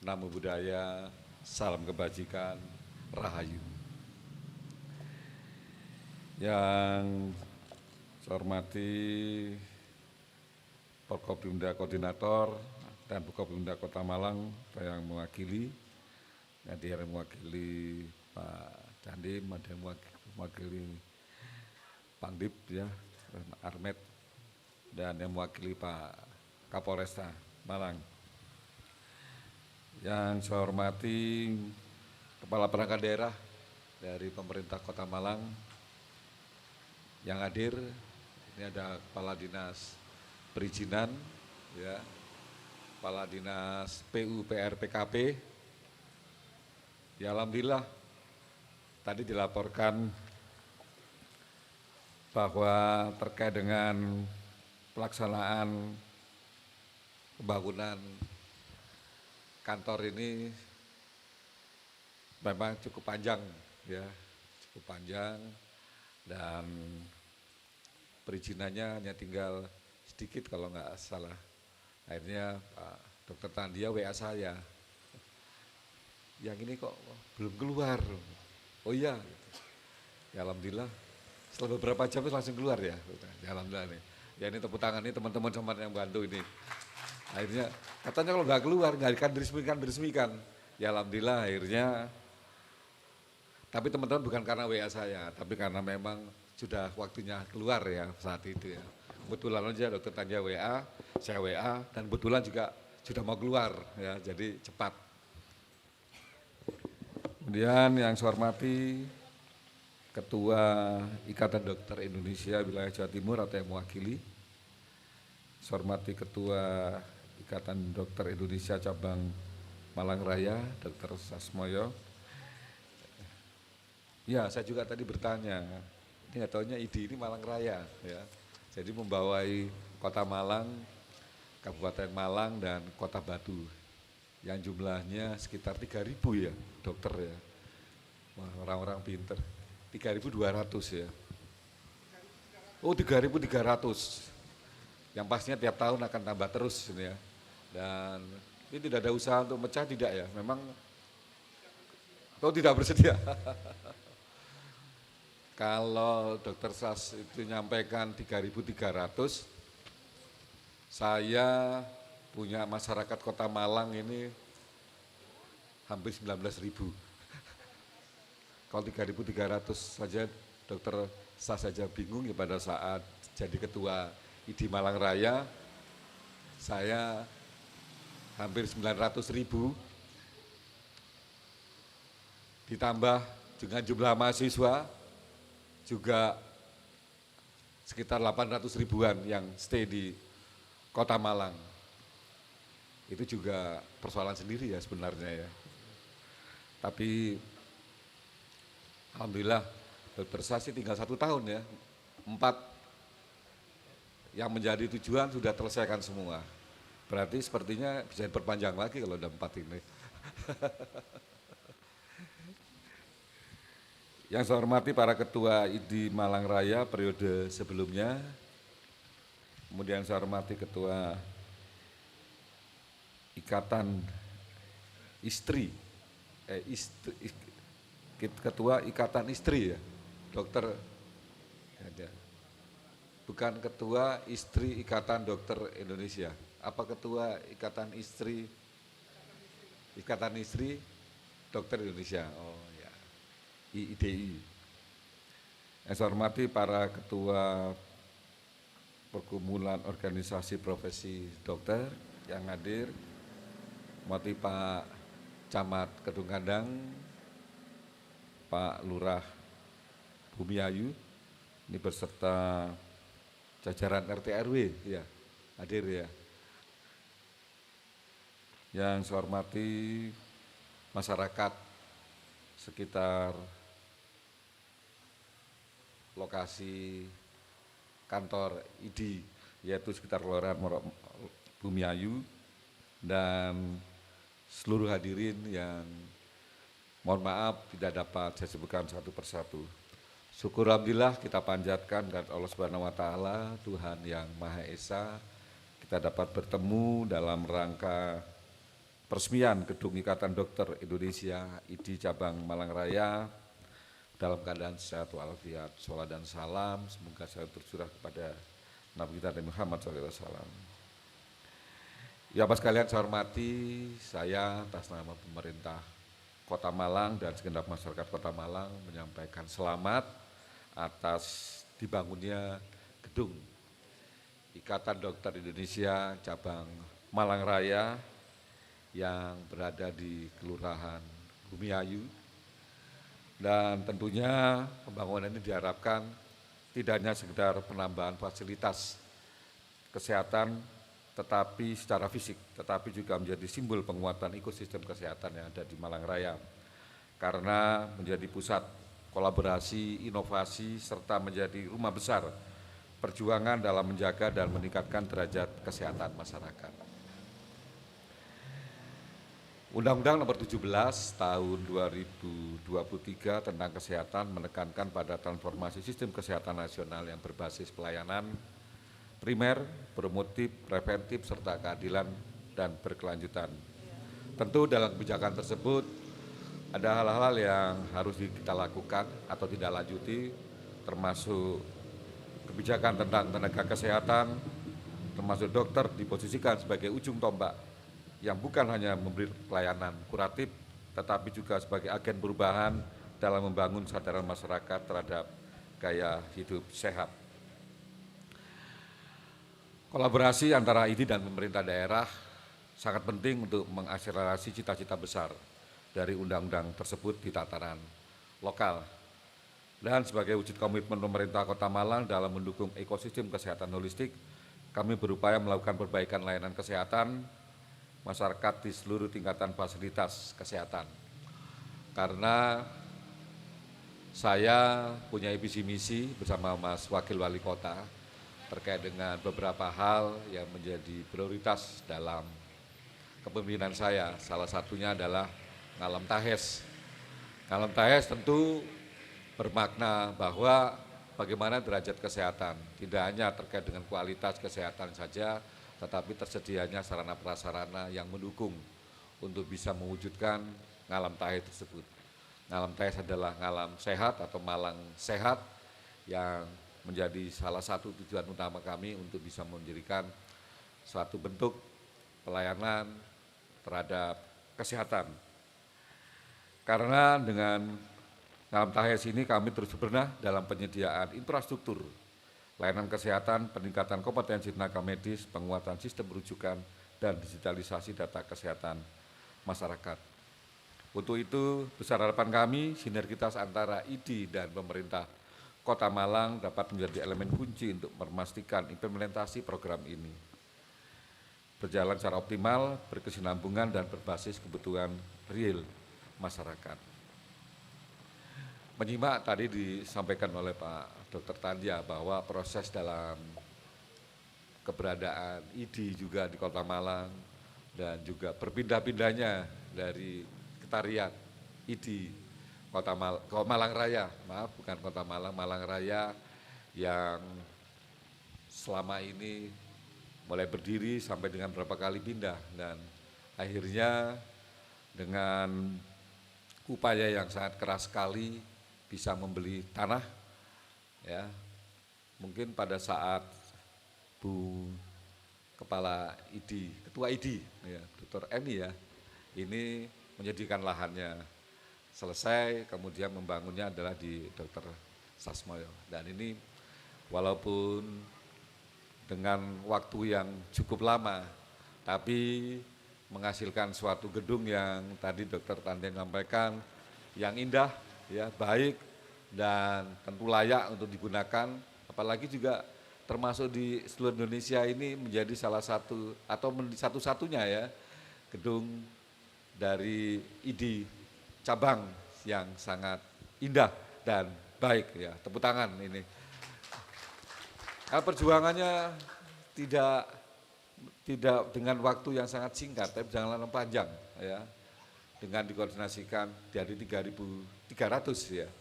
Namo Buddhaya, salam kebajikan, Rahayu. Yang saya hormati Forkopimda Koordinator dan Forkopimda Kota Malang yang mewakili, yang mewakili Pak Dandim, ada yang mewakili Pangdip ya, Armet, dan yang mewakili Pak Kapolresta Malang. Yang saya hormati Kepala Perangkat Daerah dari pemerintah Kota Malang yang hadir. Ini ada Kepala Dinas Perizinan, ya, Kepala Dinas PUPR PKP. Ya alhamdulillah tadi dilaporkan bahwa terkait dengan pelaksanaan pembangunan kantor ini memang cukup panjang, ya, cukup panjang, dan perizinannya hanya tinggal sedikit kalau nggak salah. Akhirnya Pak Dr. Tandia WA saya, yang ini kok belum keluar. Oh iya, ya alhamdulillah setelah beberapa jam langsung keluar ya. Ya alhamdulillah nih. Ya ini tepuk tangan nih teman-teman yang bantu ini. Akhirnya katanya kalau nggak keluar nggak akan diresmikan. Ya alhamdulillah akhirnya. Tapi teman-teman bukan karena WA saya, tapi karena memang sudah waktunya keluar ya saat itu ya. Kebetulan aja Dokter Tanja WA, saya WA, dan kebetulan juga sudah mau keluar ya, jadi cepat. Kemudian yang saya hormati Ketua Ikatan Dokter Indonesia Wilayah Jawa Timur atau yang mewakili. Saya hormati Ketua Ikatan Dokter Indonesia Cabang Malang Raya, Dr. Sasmoyo. Ya, saya juga tadi bertanya, ini nggak taunya ID ini Malang Raya ya. Jadi membawai Kota Malang, Kabupaten Malang, dan Kota Batu yang jumlahnya sekitar 3.000 ya dokter ya. Wah, orang-orang pinter. 3.200 ya. Oh 3.300. Yang pastinya tiap tahun akan tambah terus ini ya. Dan ini tidak ada usaha untuk mecah, tidak ya. Memang tidak bersedia. Kalau Dokter Sas itu nyampaikan 3.300, saya punya masyarakat Kota Malang ini hampir 19.000. Kalau 3.300 saja Dokter Sas saja bingung ya pada saat jadi Ketua ID Malang Raya, saya hampir 900.000, ditambah dengan jumlah mahasiswa juga sekitar 800 ribuan yang stay di Kota Malang. Itu juga persoalan sendiri ya sebenarnya ya. Tapi alhamdulillah berprestasi tinggal 1 tahun ya. 4 yang menjadi tujuan sudah terselesaikan semua. Berarti sepertinya bisa diperpanjang lagi kalau udah 4 ini. Yang saya hormati para ketua ID Malang Raya periode sebelumnya, kemudian saya hormati ketua Ikatan ketua Ikatan Istri ya, Dokter, bukan ketua Istri Ikatan Dokter Indonesia, apa ketua Ikatan Istri Dokter Indonesia, oh ya, IIDI. Yang saya hormati para ketua Perkumpulan Organisasi Profesi Dokter yang hadir, hormati Pak Camat Kedung Kandang, Pak Lurah Bumiayu, ini beserta jajaran RT RW ya, hadir ya. Yang saya hormati masyarakat sekitar lokasi kantor ID, yaitu sekitar Kelurahan Bumiayu, dan seluruh hadirin yang mohon maaf tidak dapat saya sebutkan satu persatu. Syukur alhamdulillah kita panjatkan kepada Allah Subhanahu wa taala, Tuhan yang Maha Esa, kita dapat bertemu dalam rangka peresmian Gedung Ikatan Dokter Indonesia ID Cabang Malang Raya dalam keadaan sehat walafiat. Sholawat dan salam semoga selalu tercurah kepada Nabi kita Muhammad SAW. Ya Bapak sekalian saya hormati, saya atas nama pemerintah Kota Malang dan segenap masyarakat Kota Malang menyampaikan selamat atas dibangunnya Gedung Ikatan Dokter Indonesia Cabang Malang Raya yang berada di Kelurahan Bumiayu. Dan tentunya pembangunan ini diharapkan tidak hanya sekedar penambahan fasilitas kesehatan tetapi secara fisik, tetapi juga menjadi simbol penguatan ekosistem kesehatan yang ada di Malang Raya. Karena menjadi pusat kolaborasi, inovasi, serta menjadi rumah besar perjuangan dalam menjaga dan meningkatkan derajat kesehatan masyarakat. Undang-Undang Nomor 17 Tahun 2023 tentang kesehatan menekankan pada transformasi sistem kesehatan nasional yang berbasis pelayanan primer, promotif, preventif, serta keadilan dan berkelanjutan. Tentu dalam kebijakan tersebut ada hal-hal yang harus kita lakukan atau tidak lanjuti, termasuk kebijakan tentang tenaga kesehatan, termasuk dokter diposisikan sebagai ujung tombak yang bukan hanya memberi pelayanan kuratif, tetapi juga sebagai agen perubahan dalam membangun kesadaran masyarakat terhadap gaya hidup sehat. Kolaborasi antara ID dan pemerintah daerah sangat penting untuk mengakselerasi cita-cita besar dari undang-undang tersebut di tataran lokal. Dan sebagai wujud komitmen pemerintah Kota Malang dalam mendukung ekosistem kesehatan holistik, kami berupaya melakukan perbaikan layanan kesehatan masyarakat di seluruh tingkatan fasilitas kesehatan. Karena saya punya visi misi bersama Mas Wakil Wali Kota terkait dengan beberapa hal yang menjadi prioritas dalam kepemimpinan saya. Salah satunya adalah Ngalam Tahes. Ngalam Tahes tentu bermakna bahwa bagaimana derajat kesehatan, tidak hanya terkait dengan kualitas kesehatan saja, tetapi tersedianya sarana prasarana yang mendukung untuk bisa mewujudkan Ngalam Tahes tersebut. Ngalam Tahes adalah ngalam sehat atau Malang sehat yang menjadi salah satu tujuan utama kami untuk bisa mendirikan suatu bentuk pelayanan terhadap kesehatan. Karena dengan Ngalam Tahes ini kami terus berbenah dalam penyediaan infrastruktur, layanan kesehatan, peningkatan kompetensi tenaga medis, penguatan sistem rujukan, dan digitalisasi data kesehatan masyarakat. Untuk itu, besar harapan kami, sinergitas antara ID dan pemerintah Kota Malang dapat menjadi elemen kunci untuk memastikan implementasi program ini. berjalan secara optimal, berkesinambungan dan berbasis kebutuhan real masyarakat. Menyimak tadi disampaikan oleh Pak Dr. Tandia bahwa proses dalam keberadaan ID juga di Kota Malang dan juga berpindah-pindahnya dari Sekretariat ID Malang Raya, maaf bukan Kota Malang, Malang Raya yang selama ini mulai berdiri sampai dengan berapa kali pindah dan akhirnya dengan upaya yang sangat keras sekali bisa membeli tanah, ya mungkin pada saat Bu Kepala ID, Ketua ID, ya, Dr. Eni ya, ini menyediakan lahannya selesai, kemudian membangunnya adalah di Dr. Sasmoyo. Dan ini walaupun dengan waktu yang cukup lama, tapi menghasilkan suatu gedung yang tadi Dr. Tandia sampaikan, yang indah, ya baik dan tentu layak untuk digunakan, apalagi juga termasuk di seluruh Indonesia ini menjadi salah satu atau satu-satunya ya gedung dari ID cabang yang sangat indah dan baik ya, tepuk tangan ini. Perjuangannya tidak dengan waktu yang sangat singkat, tapi perjalanan panjang ya, dengan dikoordinasikan dari 3.300 ya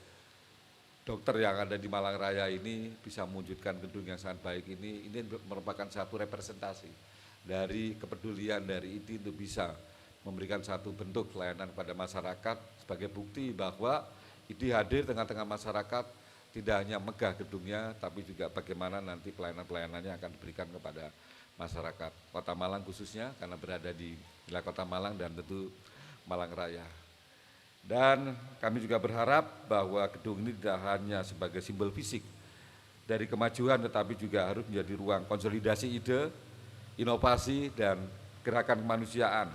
dokter yang ada di Malang Raya ini bisa mewujudkan gedung yang sangat baik ini merupakan satu representasi dari kepedulian dari ID untuk bisa memberikan satu bentuk pelayanan pada masyarakat sebagai bukti bahwa ID hadir tengah-tengah masyarakat, tidak hanya megah gedungnya, tapi juga bagaimana nanti pelayanan-pelayanannya akan diberikan kepada masyarakat Kota Malang khususnya karena berada di wilayah Kota Malang dan tentu Malang Raya. Dan kami juga berharap bahwa gedung ini tidak hanya sebagai simbol fisik dari kemajuan, tetapi juga harus menjadi ruang konsolidasi ide, inovasi, dan gerakan kemanusiaan.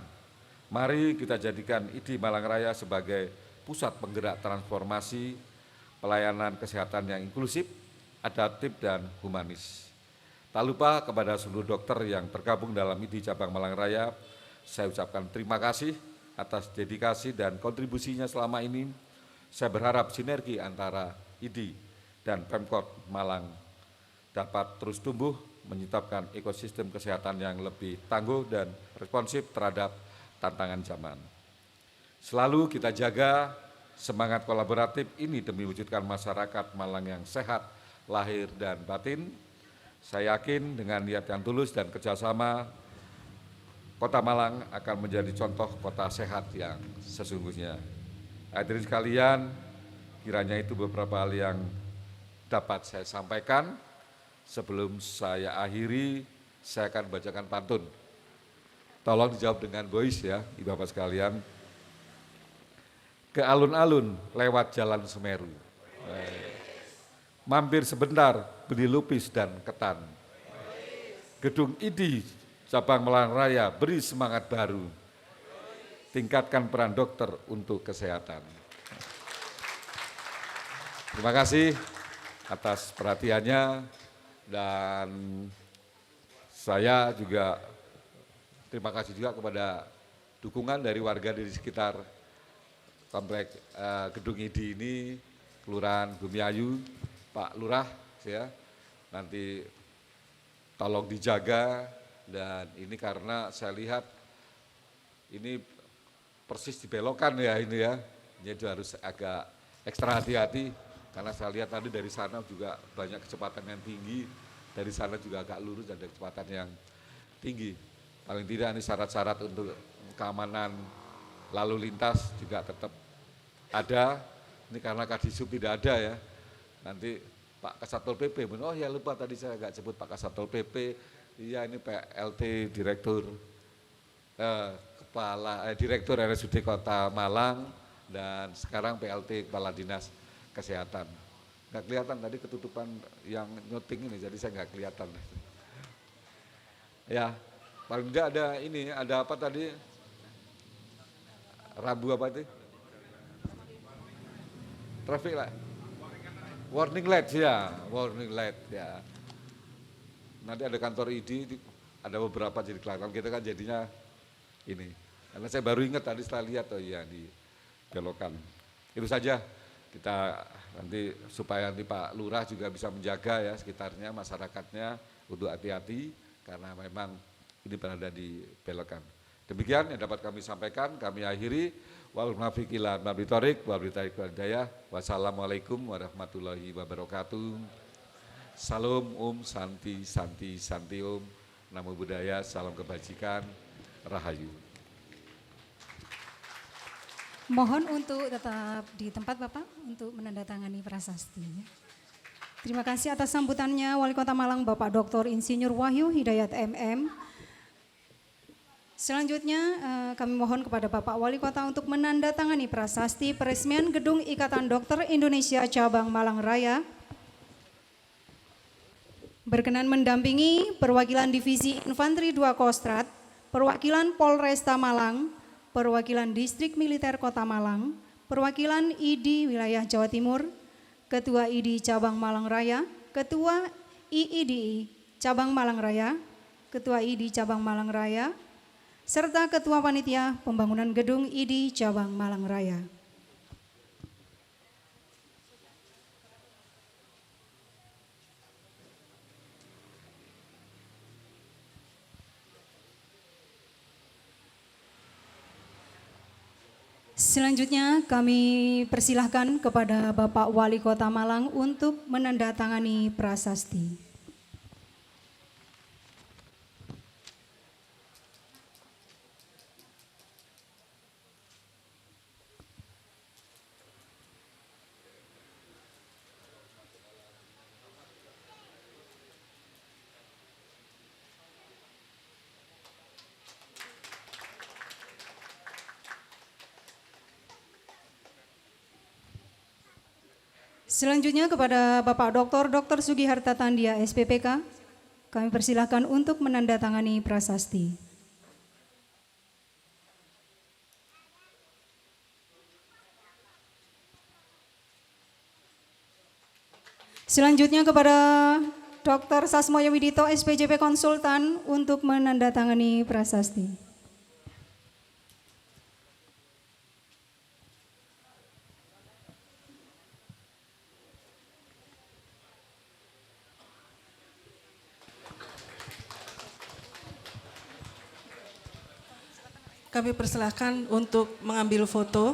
Mari kita jadikan ID Malang Raya sebagai pusat penggerak transformasi pelayanan kesehatan yang inklusif, adaptif, dan humanis. Tak lupa kepada seluruh dokter yang tergabung dalam ID Cabang Malang Raya, saya ucapkan terima kasih atas dedikasi dan kontribusinya selama ini. Saya berharap sinergi antara ID dan Pemkot Malang dapat terus tumbuh, menciptakan ekosistem kesehatan yang lebih tangguh dan responsif terhadap tantangan zaman. Selalu kita jaga semangat kolaboratif ini demi wujudkan masyarakat Malang yang sehat, lahir dan batin. Saya yakin dengan niat yang tulus dan kerjasama, Kota Malang akan menjadi contoh kota sehat yang sesungguhnya. Hadirin sekalian, kiranya itu beberapa hal yang dapat saya sampaikan. Sebelum saya akhiri, saya akan bacakan pantun. Tolong dijawab dengan voice ya, Ibu Bapak sekalian. Ke alun-alun lewat jalan Semeru. Mampir sebentar beli lupis dan ketan. Gedung ID Cabang Malang Raya beri semangat baru. Tingkatkan peran dokter untuk kesehatan. Terima kasih atas perhatiannya dan saya juga terima kasih juga kepada dukungan dari warga di sekitar komplek gedung ID ini, Kelurahan Bumiayu, Pak Lurah, ya, nanti tolong dijaga dan ini karena saya lihat ini persis dibelokkan ya ini ya, jadi harus agak ekstra hati-hati karena saya lihat tadi dari sana juga banyak kecepatan yang tinggi, dari sana juga agak lurus ada kecepatan yang tinggi. Paling tidak ini syarat-syarat untuk keamanan lalu lintas juga tetap ada, ini karena Kadisub tidak ada ya, nanti Pak Kasatpol PP, oh ya lupa tadi saya agak sebut Pak Kasatpol PP, iya ini PLT Direktur Direktur RSUD Kota Malang dan sekarang PLT Kepala Dinas Kesehatan. Nggak kelihatan tadi ketutupan yang nyuting ini, jadi saya nggak kelihatan. Ya, paling tidak ada ini, ada apa tadi? Rambu apa itu? Traffic light. Warning light ya, warning light ya. Nanti ada kantor ID, ada beberapa jadi kelihatan kita kan jadinya ini. Karena saya baru ingat tadi setelah lihat, oh iya di belokan. Itu saja kita nanti supaya nanti Pak Lurah juga bisa menjaga ya sekitarnya, masyarakatnya untuk hati-hati karena memang ini berada di belokan. Demikian yang dapat kami sampaikan, kami akhiri. Wassalamualaikum warahmatullahi wabarakatuh. Salam Om, Santi, Santi, Santi Om. Namo Buddhaya, salam kebajikan, Rahayu. Mohon untuk tetap di tempat Bapak untuk menandatangani prasasti. Terima kasih atas sambutannya Wali Kota Malang Bapak Dr. Insinyur Wahyu Hidayat MM. Selanjutnya kami mohon kepada Bapak Wali Kota untuk menandatangani prasasti peresmian Gedung Ikatan Dokter Indonesia Cabang Malang Raya. Berkenan mendampingi perwakilan Divisi Infanteri 2 Kostrad, perwakilan Polresta Malang, perwakilan Distrik Militer Kota Malang, perwakilan ID Wilayah Jawa Timur, Ketua ID Cabang Malang Raya, Ketua IIDI Cabang Malang Raya, Ketua ID Cabang Malang Raya, serta Ketua Panitia Pembangunan Gedung ID Cabang Malang Raya. Selanjutnya kami persilahkan kepada Bapak Wali Kota Malang untuk menandatangani prasasti. Selanjutnya kepada Bapak Dr. Sugiharta Tandia SPPK, kami persilahkan untuk menandatangani prasasti. Selanjutnya kepada Dr. Sasmoyo Widito SPJP Konsultan untuk menandatangani prasasti. Kami persilahkan untuk mengambil foto.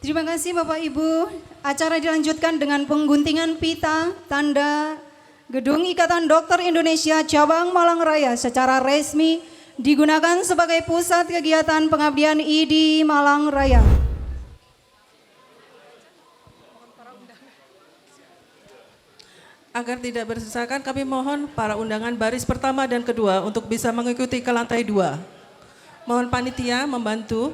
Terima kasih Bapak Ibu. Acara dilanjutkan dengan pengguntingan pita tanda Gedung Ikatan Dokter Indonesia Cabang Malang Raya secara resmi digunakan sebagai pusat kegiatan pengabdian ID Malang Raya. Agar tidak bersesakan, kami mohon para undangan baris pertama dan kedua untuk bisa mengikuti ke lantai 2. Mohon panitia membantu.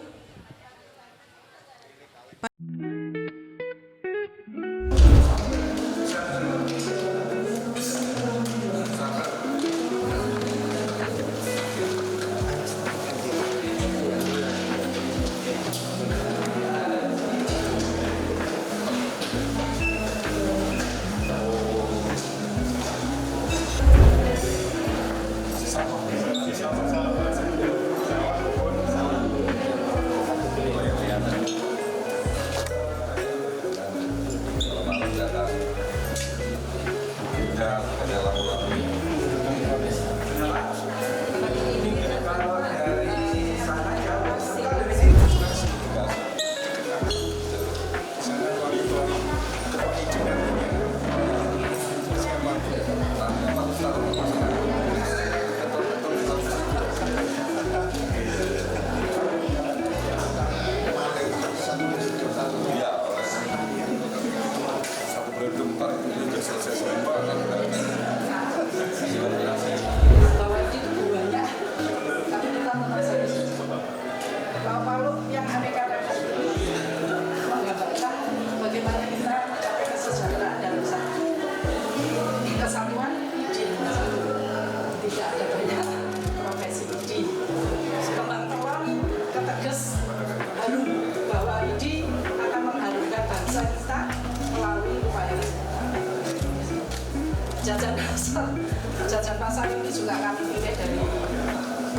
ini juga kami pilih dari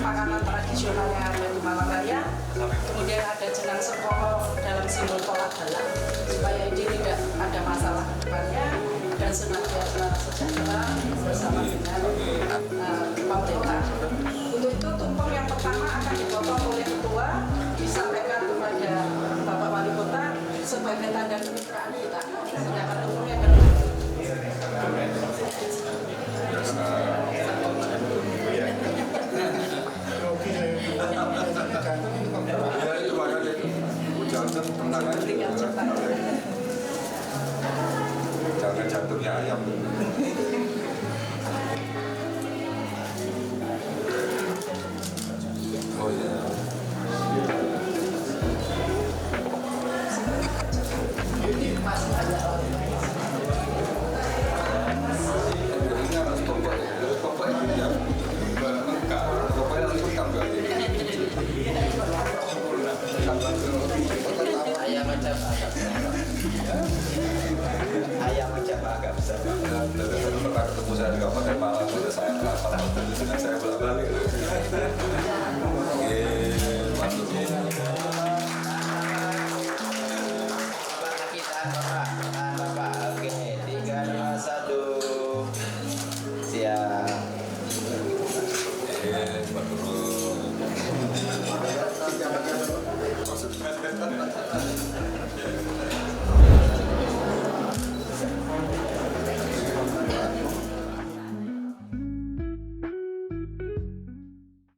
makanan tradisional yang ada di Malang Raya. Kemudian ada jenang sekolo dalam simbol tolak bala supaya ini tidak ada masalah ke depannya dan senantiasa sejahtera bersama dengan pemerintah. Untuk itu tumpeng yang pertama akan dipotong oleh ketua, disampaikan kepada Bapak Wali Kota sebagai tanda kemitraan kita. Sedangkan tumpeng yang kedua jangan jantungnya ayam. Oh iya. Ayam macam agak besar. Pernah ketemu saya di Kabupaten Malang, saya hafal dengan saya bolak-balik. Bapak, oke, 3, 2, 1. Siap. Oke,